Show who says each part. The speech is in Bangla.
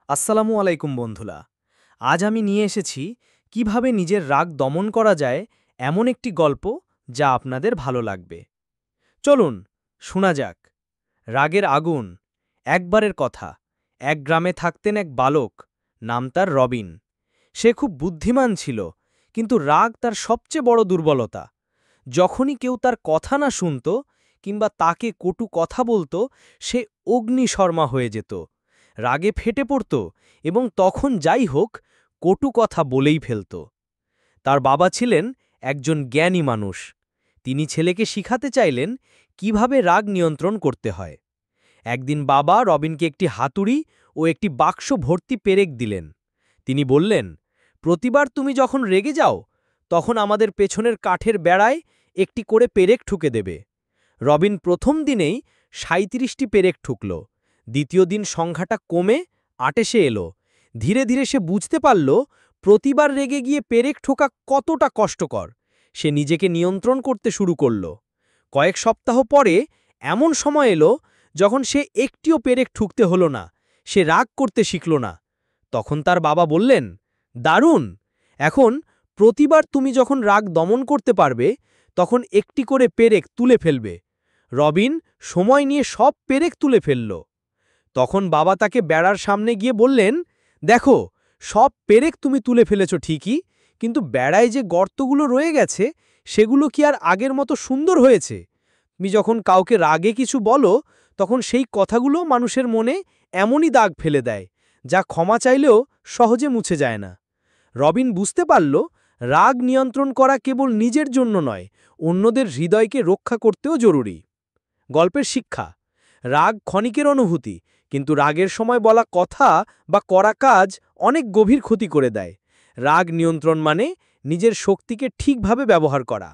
Speaker 1: আসসালামু আলাইকুম বন্ধুরা। আজ আমি নিয়ে এসেছি কিভাবে নিজের রাগ দমন করা যায় এমন একটি গল্প যা আপনাদের ভালো লাগবে। চলুন শোনা যাক। রাগের আগুন। একবারের কথা, এক গ্রামে থাকতেন এক বালক, নাম তার রবিন। সে খুব বুদ্ধিমান ছিল, কিন্তু রাগ তার সবচেয়ে বড় দুর্বলতা। যখনই কেউ তার কথা না শুনত কিংবা তাকে কটু কথা বলতো, সে অগ্নিশর্মা হয়ে যেত। রাগে ফেটে পড়ত এবং তখন যাই হোক কটু কথা বলেই ফেলত। তার বাবা ছিলেন একজন জ্ঞানী মানুষ। তিনি ছেলেকে শিখাতে চাইলেন কিভাবে রাগ নিয়ন্ত্রণ করতে হয়। একদিন বাবা রবিনকে একটি হাতুড়ি ও একটি বাক্স ভর্তি পেরেক দিলেন। তিনি বললেন, প্রতিবার তুমি যখন রেগে যাও তখন আমাদের পেছনের কাঠের বেড়ায় একটি করে পেরেক ঠুকে দেবে। রবিন প্রথম দিনেই ৩৭টি পেরেক ঠুকল। দ্বিতীয় দিন সংখ্যাটা কমে ২৮-এ এলো। ধীরে ধীরে সে বুঝতে পারল প্রতিবার রেগে গিয়ে পেরেক ঠোকা কতটা কষ্টকর। সে নিজেকে নিয়ন্ত্রণ করতে শুরু করল। কয়েক সপ্তাহ পরে এমন সময় এলো যখন সে একটিও পেরেক ঠুকতে হলো না। সে রাগ করতে শিখল না। তখন তার বাবা বললেন, দারুণ! এখন প্রতিবার তুমি যখন রাগ দমন করতে পারবে তখন একটি করে পেরেক তুলে ফেলবে। রবিন সময় নিয়ে সব পেরেক তুলে ফেলল। তখন বাবা তাকে বেড়ার সামনে গিয়ে বললেন, দেখো, সব পেরেক তুমি তুলে ফেলেছ ঠিকই, কিন্তু বেড়ায় যে গর্তগুলো রয়ে গেছে সেগুলো কি আর আগের মতো সুন্দর হয়েছে? তুমি যখন কাউকে রাগে কিছু বলো তখন সেই কথাগুলো মানুষের মনে এমনই দাগ ফেলে দেয়, যা ক্ষমা চাইলেও সহজে মুছে যায় না। রবিন বুঝতে পারল রাগ নিয়ন্ত্রণ করা কেবল নিজের জন্য নয়, অন্যদের হৃদয়কে রক্ষা করতেও জরুরি। গল্পের শিক্ষা: রাগ ক্ষণিকের অনুভূতি, কিন্তু রাগের সময় বলা কথা বা করা কাজ অনেক গভীর ক্ষতি করে দেয়। রাগ নিয়ন্ত্রণ মানে নিজের শক্তিকে ঠিকভাবে ব্যবহার করা।